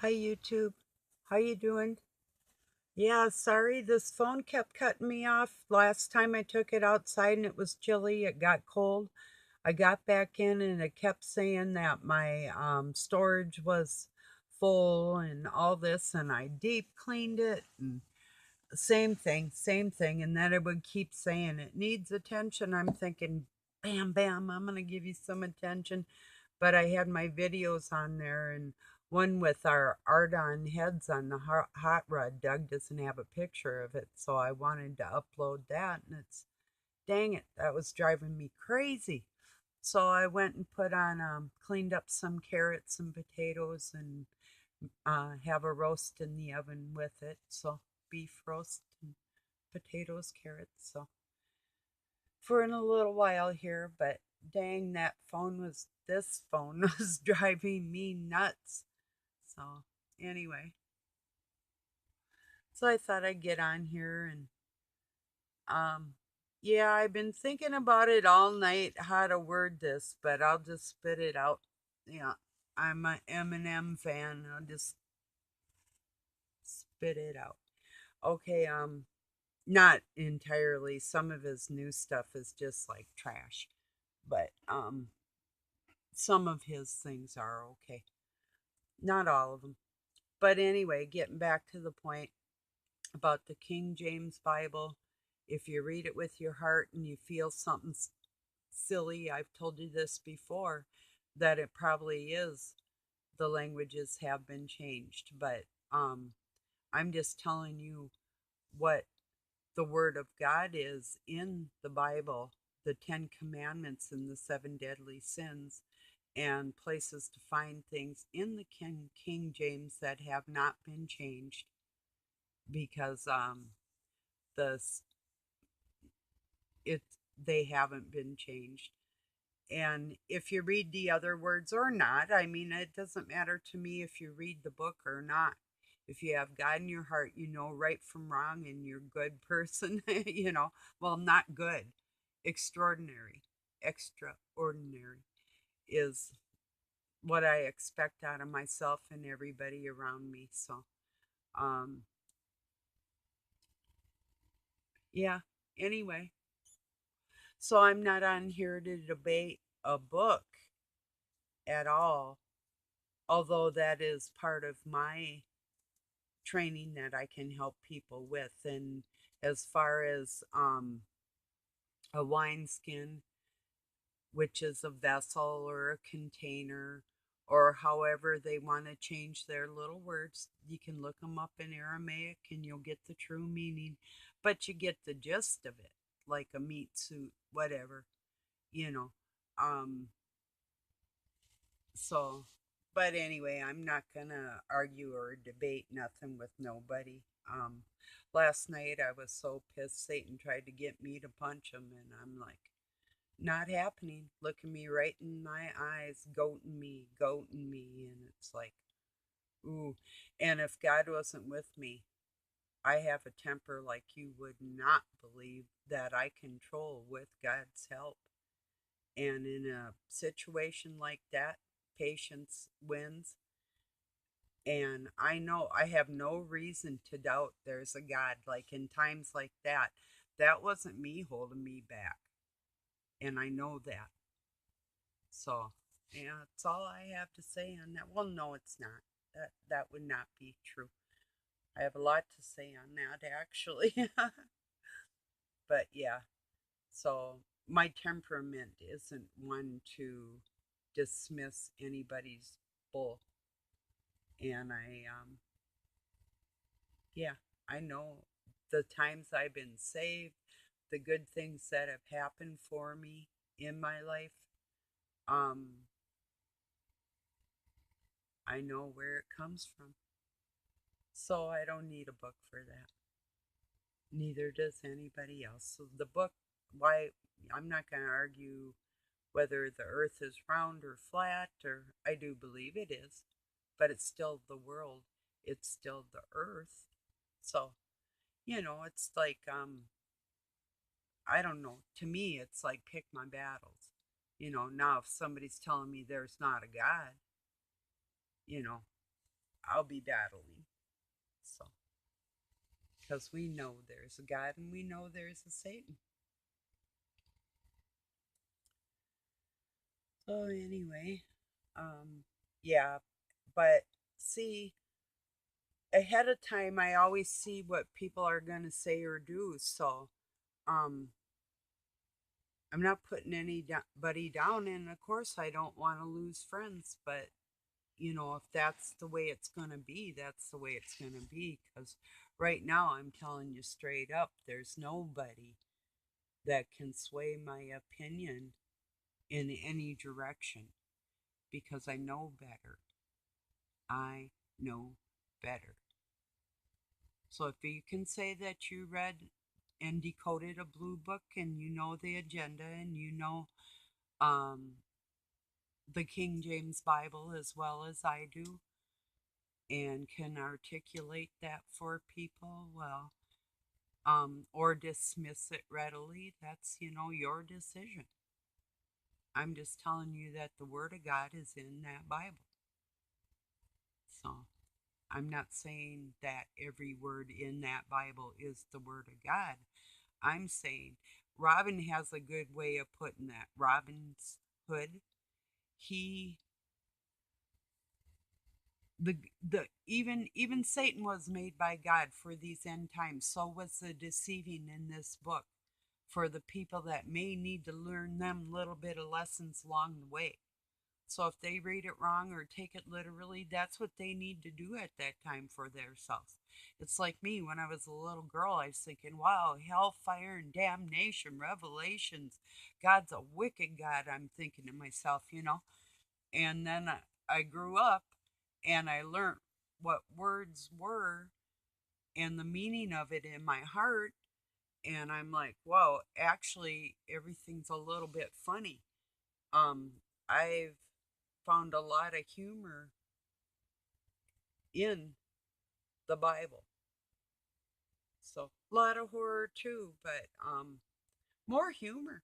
Hi YouTube. How you doing? Yeah, sorry, this phone kept cutting me off. Last time I took it outside and it was chilly, it got cold. I got back in and it kept saying that my storage was full and all this, and I deep cleaned it and same thing, and then it would keep saying it needs attention. I'm thinking, bam, bam, I'm gonna give you some attention. But I had my videos on there, and one with our art on heads on the hot rod. Doug doesn't have a picture of it, so I wanted to upload that, and it's, dang it, that was driving me crazy. So I went and put on, cleaned up some carrots and potatoes, and have a roast in the oven with it. So beef roast and potatoes, carrots. So for in a little while here, but dang, this phone was driving me nuts. So anyway, so I thought I'd get on here and um yeah, I've been thinking about it all night how to word this, but I'll just spit it out. Yeah, I'm a Eminem fan. I'll just spit it out. Okay, not entirely. Some of his new stuff is just like trash, but some of his things are okay. Not all of them. But anyway, getting back to the point about the King James Bible, if you read it with your heart and you feel something silly, I've told you this before, that it probably is the languages have been changed. But I'm just telling you what the Word of God is in the Bible, the Ten Commandments and the seven deadly sins, and places to find things in the King James that have not been changed because the it they haven't been changed. And if you read the other words or not, I mean, it doesn't matter to me if you read the book or not. If you have God in your heart, you know right from wrong, and you're a good person, well, not good, extraordinary, extraordinary is what I expect out of myself and everybody around me. So, um, yeah, anyway, so I'm not on here to debate a book at all, although that is part of my training that I can help people with. And as far as a wineskin, which is a vessel or a container, or however they want to change their little words, you can look them up in Aramaic and you'll get the true meaning, but you get the gist of it, like a meat suit, whatever, you know. Um, So, but anyway, I'm not gonna argue or debate nothing with nobody. Um, Last night I was so pissed. Satan tried to get me to punch him, and I'm like, not happening. Looking me right in my eyes, goating me, and it's like, ooh. And if God wasn't with me, I have a temper like you would not believe that I control with God's help. And in a situation like that, patience wins. And I know I have no reason to doubt there's a God. Like in times like that, that wasn't me holding me back. And I know that. So, yeah, that's all I have to say on that. Well, no, it's not. That would not be true. I have a lot to say on that, actually. But yeah, so my temperament isn't one to dismiss anybody's bull. And yeah, I know the times I've been saved, the good things that have happened for me in my life. Um, I know where it comes from. So I don't need a book for that. Neither does anybody else. So the book, why, I'm not going to argue whether the earth is round or flat, or I do believe it is, but it's still the world. It's still the earth. So, it's like I don't know. To me, it's like pick my battles. Now if somebody's telling me there's not a God, you know, I'll be battling. So, because we know there's a God and we know there's a Satan. So, anyway, um, yeah, but see, ahead of time, I always see what people are going to say or do. So, um, I'm not putting anybody down. And of course, I don't want to lose friends, but if that's the way it's going to be, that's the way it's going to be. Because right now, I'm telling you straight up, there's nobody that can sway my opinion in any direction because I know better. I know better. So if you can say that you read and decoded a blue book and you know the agenda and you know um, the King James Bible as well as I do and can articulate that for people, well, or dismiss it readily, that's, your decision. I'm just telling you that the Word of God is in that Bible. So I'm not saying that every word in that Bible is the Word of God. I'm saying Robin has a good way of putting that. Robin's Hood, he the even Satan was made by God for these end times. So was the deceiving in this book for the people that may need to learn them little bit of lessons along the way. So if they read it wrong or take it literally, that's what they need to do at that time for themselves. It's like me when I was a little girl, I was thinking, wow, hellfire and damnation, revelations. God's a wicked God, I'm thinking to myself. And then I grew up and I learned what words were and the meaning of it in my heart. And I'm like, wow, actually, everything's a little bit funny. I've found a lot of humor in the Bible. So a lot of horror too, but more humor.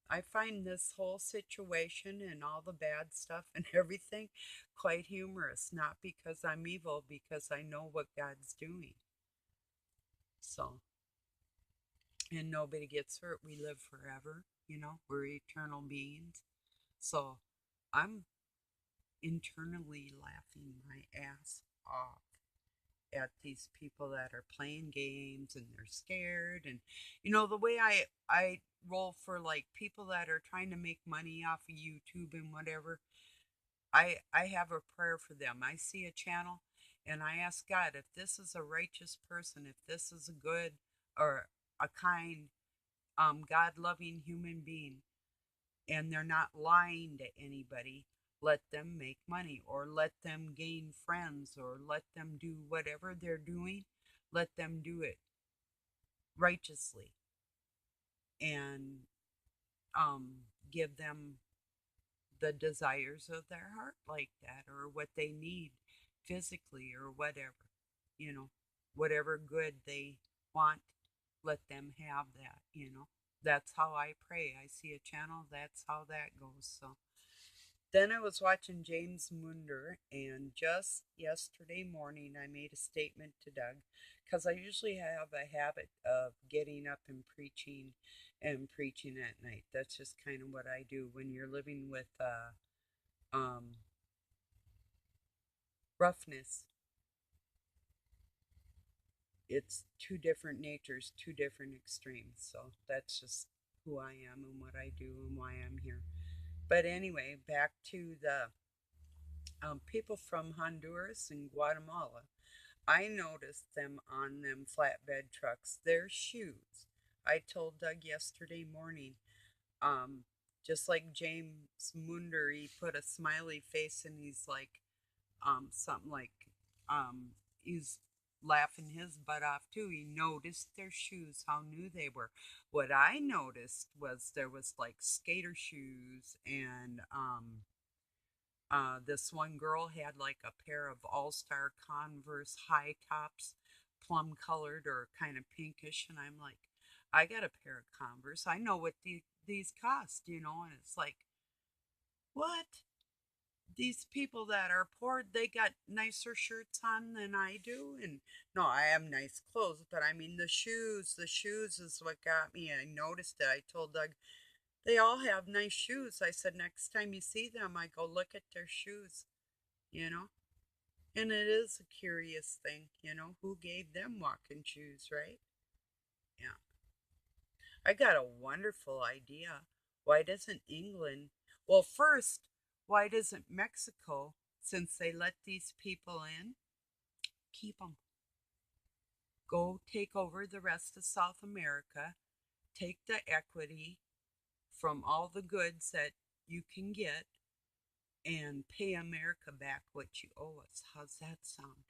I find this whole situation and all the bad stuff and everything quite humorous. Not because I'm evil, because I know what God's doing. So, and nobody gets hurt. We live forever. We're eternal beings. So, I'm internally laughing my ass off at these people that are playing games and they're scared. And the way I roll for like people that are trying to make money off of YouTube and whatever, I have a prayer for them. I see a channel and I ask God, if this is a righteous person, if this is a good or a kind God loving human being, and they're not lying to anybody, let them make money or let them gain friends or let them do whatever they're doing. Let them do it righteously and give them the desires of their heart like that or what they need physically or whatever, whatever good they want, let them have that. That's how I pray. I see a channel, that's how that goes. So then I was watching James Munder, and just yesterday morning I made a statement to Doug because I usually have a habit of getting up and preaching at night. That's just kind of what I do when you're living with um, roughness. It's two different natures, two different extremes. So that's just who I am and what I do and why I'm here. But anyway, back to the people from Honduras and Guatemala. I noticed them on them flatbed trucks. Their shoes. I told Doug yesterday morning, um, just like James Munder, he put a smiley face and he's like, something like, he's laughing his butt off too. He noticed their shoes, how new they were. What I noticed was there was like skater shoes and, this one girl had like a pair of all-star Converse high tops, plum colored or kind of pinkish, and I'm like, I got a pair of Converse. I know what these cost, and it's like, what? these people that are poor, they got nicer shirts on than I do. And no, I have nice clothes, but I mean the shoes is what got me. I noticed it. I told Doug, they all have nice shoes. I said, next time you see them, I go look at their shoes, you know? And it is a curious thing, who gave them walking shoes, right? Yeah. I got a wonderful idea. Why doesn't England, well, first, why doesn't Mexico, since they let these people in, keep them? Go take over the rest of South America, take the equity from all the goods that you can get, and pay America back what you owe us. How's that sound?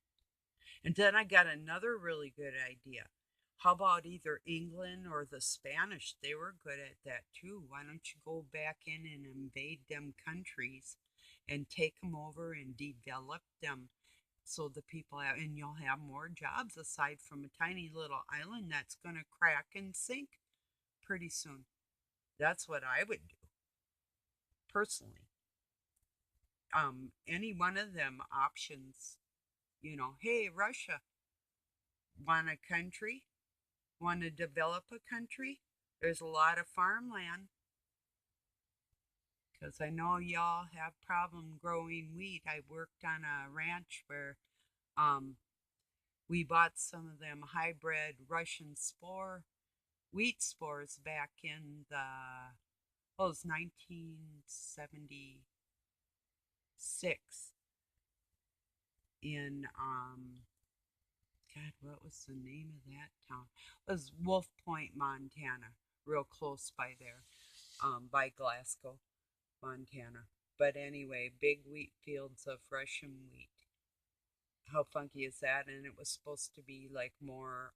And then I got another really good idea. How about either England or the Spanish? They were good at that too. Why don't you go back in and invade them countries and take them over and develop them so the people have, and you'll have more jobs aside from a tiny little island that's going to crack and sink pretty soon. That's what I would do personally. Any one of them options, hey, Russia, want a country? Want to develop a country? There's a lot of farmland because I know y'all have problem growing wheat. I worked on a ranch where um, we bought some of them hybrid Russian wheat spores back in it was 1976 in God, what was the name of that town? It was Wolf Point, Montana, real close by there, by Glasgow, Montana. But anyway, big wheat fields of Russian wheat. How funky is that? And it was supposed to be like more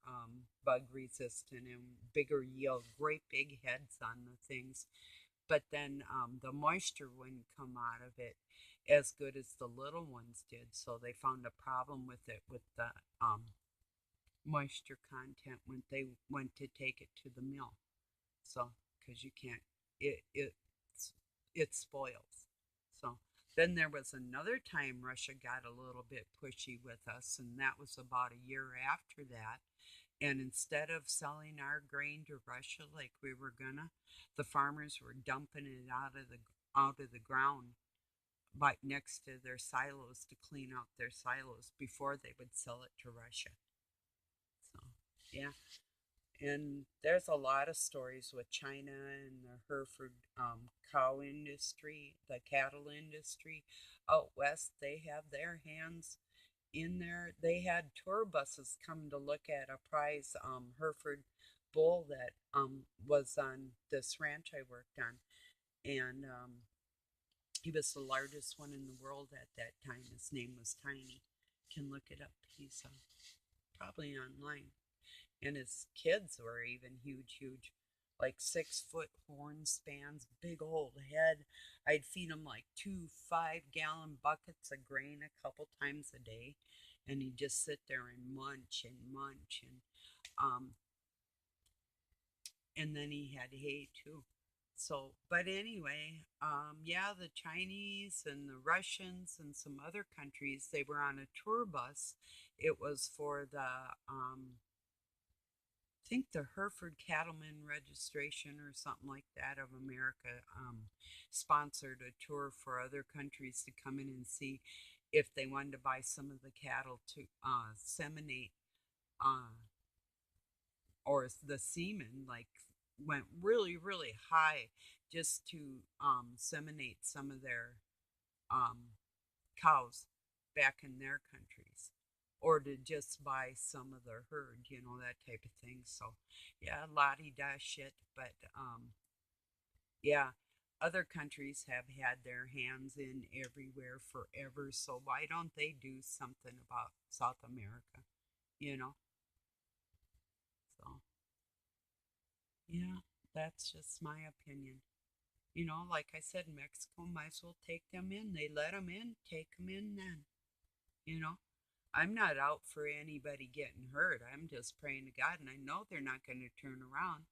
bug resistant and bigger yield, great big heads on the things. But then the moisture wouldn't come out of it as good as the little ones did. So they found a problem with it with the moisture content when they went to take it to the mill. So, because you can't, it it spoils. So then there was another time Russia got a little bit pushy with us, and that was about a year after that. And instead of selling our grain to Russia like we were gonna, the farmers were dumping it out of the ground right next to their silos to clean out their silos before they would sell it to Russia. So yeah, and there's a lot of stories with China and the Hereford cow industry, the cattle industry. Out west, they have their hands in there. They had tour buses come to look at a prize Hereford bull that was on this ranch I worked on. And he was the largest one in the world at that time. His name was Tiny. You can look it up. He's probably online. And his kids were even huge, huge, like 6 foot horn spans, big old head. I'd feed him like two 5 gallon buckets of grain a couple times a day, and he'd just sit there and munch and munch, and then he had hay too. So, but anyway, yeah, the Chinese and the Russians and some other countries, they were on a tour bus. It was for the think the Hereford Cattlemen Registration or something like that of America sponsored a tour for other countries to come in and see if they wanted to buy some of the cattle to seminate uh, or the semen like went really really high just to seminate some of their um, cows back in their countries or to just buy some of their herd, that type of thing. So, yeah, lottie da shit. But, yeah, other countries have had their hands in everywhere forever. So, why don't they do something about South America? You know? So, yeah, that's just my opinion. Like I said, Mexico might as well take them in. They let them in, take them in then. You know, I'm not out for anybody getting hurt. I'm just praying to God, and I know they're not going to turn around,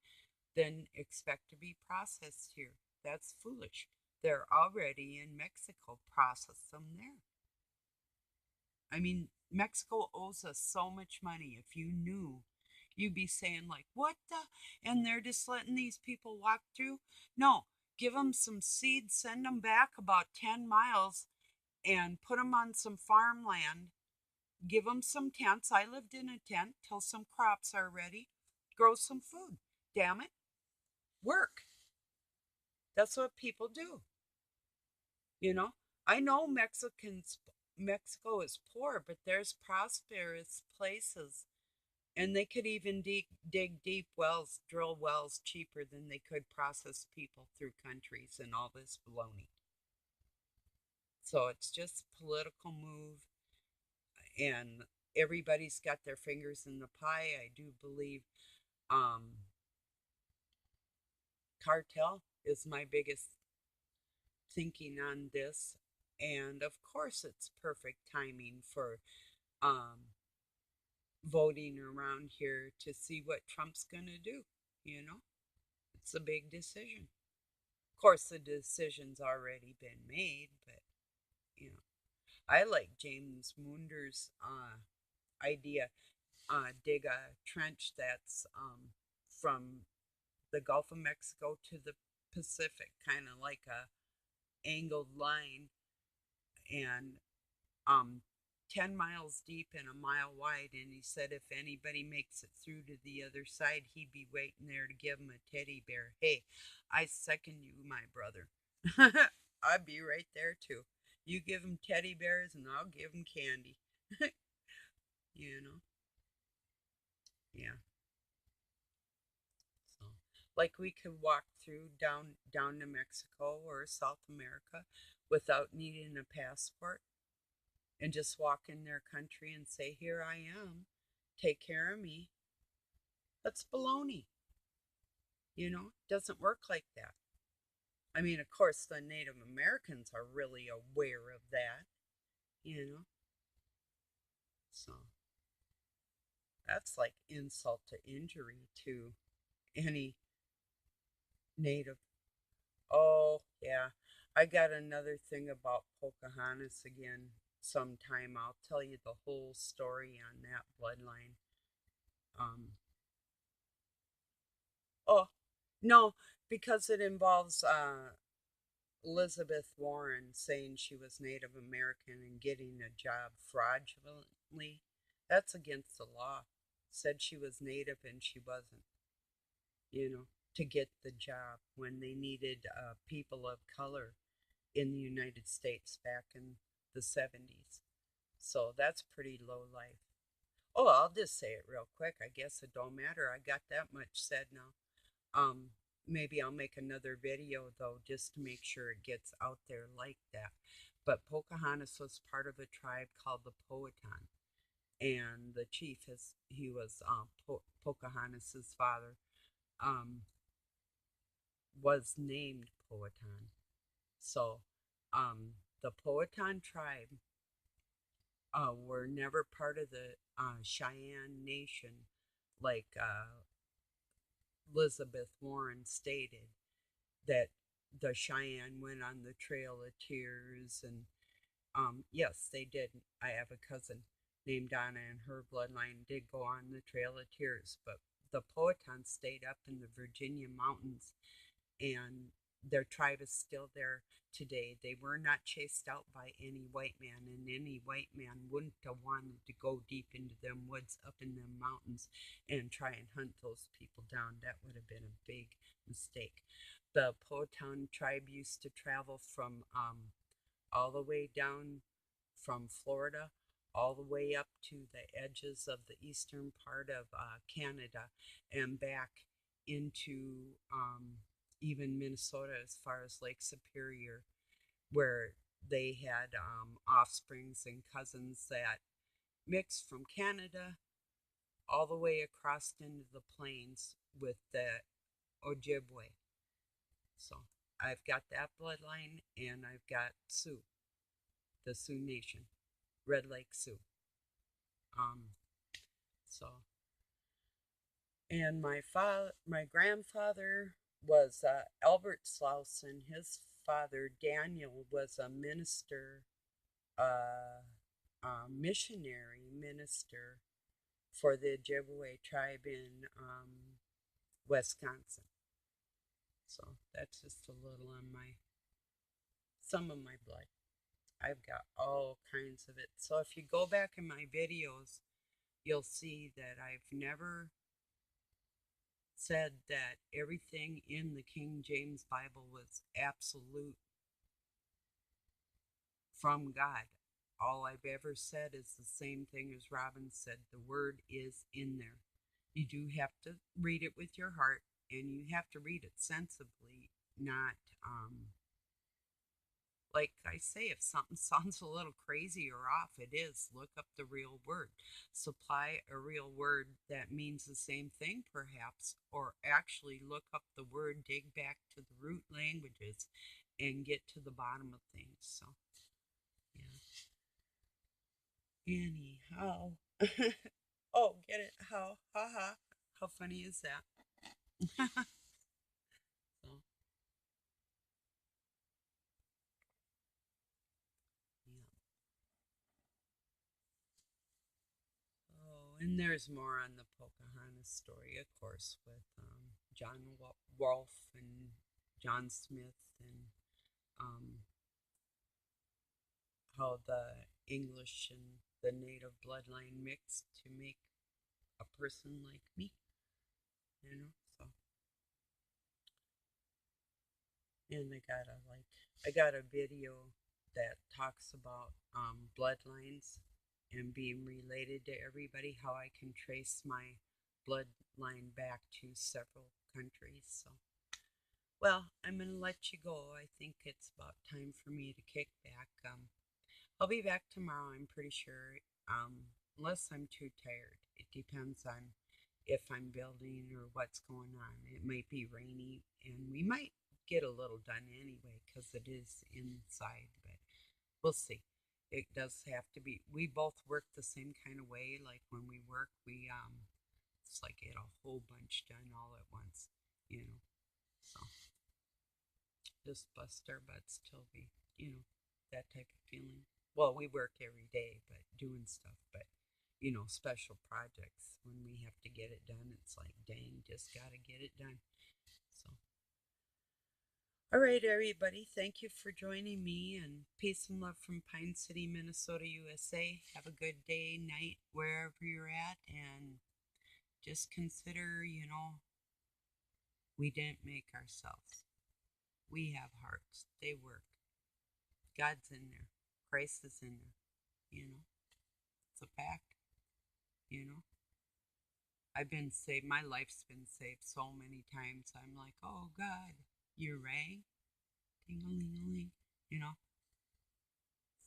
then expect to be processed here. That's foolish. They're already in Mexico. Process them there. I mean, Mexico owes us so much money. If you knew, you'd be saying, like, what the? And they're just letting these people walk through? No, give them some seeds, send them back about 10 miles, and put them on some farmland. Give them some tents. I lived in a tent till some crops are ready. Grow some food. Damn it. Work. That's what people do. You know, I know Mexico is poor, but there's prosperous places, and they could even dig deep wells, drill wells cheaper than they could process people through countries and all this baloney. So it's just a political move, and everybody's got their fingers in the pie. I do believe um, cartel is my biggest thinking on this, and of course, it's perfect timing for um, voting around here to see what Trump's going to do. You know, it's a big decision. Of course, the decision's already been made, but you know, I like James Munder's idea. Dig a trench that's from the Gulf of Mexico to the Pacific, kind of like a angled line, and um, 10 miles deep and a mile wide. And he said if anybody makes it through to the other side, he'd be waiting there to give him a teddy bear. Hey, I second you, my brother. I'd be right there too. You give him teddy bears and I'll give him candy. you know? Yeah. So, like we could walk through down to Mexico or South America without needing a passport and just walk in their country and say, "Here I am. Take care of me." That's baloney. It doesn't work like that. I mean, of course, the Native Americans are really aware of that, you know? So that's like insult to injury to any Native. Oh, yeah. I got another thing about Pocahontas again sometime. I'll tell you the whole story on that bloodline. Um, oh, no, because it involves Elizabeth Warren saying she was Native American and getting a job fraudulently. That's against the law. Said she was Native and she wasn't, you know, to get the job when they needed people of color in the United States back in the 70s. So that's pretty low life. Oh, I'll just say it real quick. I guess it don't matter. I got that much said now. Um, Maybe I'll make another video though, just to make sure it gets out there like that. But Pocahontas was part of a tribe called the Powhatan, and the chief he was Pocahontas's father um, was named Powhatan. So the Powhatan tribe were never part of the Cheyenne Nation, like Elizabeth Warren stated that the Cheyenne went on the Trail of Tears, and yes, they did. I have a cousin named Donna, and her bloodline did go on the Trail of Tears, but the Powhatan stayed up in the Virginia mountains, and their tribe is still there today. They were not chased out by any white man, and any white man wouldn't have wanted to go deep into them woods up in them mountains and try and hunt those people down. That would have been a big mistake. The Powhatan tribe used to travel from all the way down from Florida all the way up to the edges of the eastern part of Canada and back into even Minnesota as far as Lake Superior, where they had offsprings and cousins that mixed from Canada all the way across into the plains with the Ojibwe. So I've got that bloodline, and I've got Sioux, the Sioux Nation, Red Lake Sioux. Um, so, and my grandfather was Albert Slauson. His grandfather Daniel was a minister, uh, a missionary minister for the Ojibwe tribe in Wisconsin. So that's just a little on some of my blood. I've got all kinds of it. So if you go back in my videos, you'll see that I've never said that everything in the King James Bible was absolute from God. All I've ever said is the same thing as Robin said. The word is in there. You do have to read it with your heart, and you have to read it sensibly, not like I say, if something sounds a little crazy or off, it is. Look up the real word. Supply a real word that means the same thing, perhaps, or actually look up the word, dig back to the root languages, and get to the bottom of things. So, yeah. Anyhow. Oh, get it? How? Ha ha. How funny is that? So, yeah. Oh, and there's more on the Pocahontas story, of course, with John Rolfe and John Smith, and um, how the English and the native bloodline mixed to make a person like me, you know. So, and I got a video that talks about bloodlines and being related to everybody, how I can trace my bloodline back to several countries. So, well, I'm going to let you go. I think it's about time for me to kick back. I'll be back tomorrow, I'm pretty sure, unless I'm too tired. It depends on if I'm building or what's going on. It might be rainy, and we might get a little done anyway because it is inside, but we'll see. It does have to be. We both work the same kind of way. Like when we work, it's like get a whole bunch done all at once, you know. So just bust our butts till that type of feeling. Well, we work every day, but doing stuff, but special projects when we have to get it done, it's like, dang, just got to get it done. So, all right, everybody, thank you for joining me, and peace and love from Pine City, Minnesota, USA. Have a good day, night, wherever you're at, and just consider, we didn't make ourselves. We have hearts. They work. God's in there. Christ is in there. You know, it's a fact. You know, I've been saved. My life's been saved so many times. I'm like, oh God, you rang, ding a ling a ling. You know,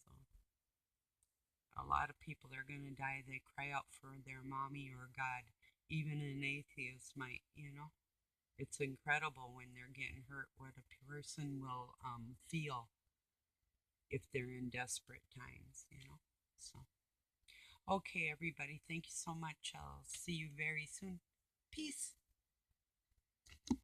so a lot of people are gonna die. They cry out for their mommy or God. Even an atheist might. It's incredible when they're getting hurt what a person will feel if they're in desperate times. So. Okay, everybody, thank you so much. I'll see you very soon. Peace.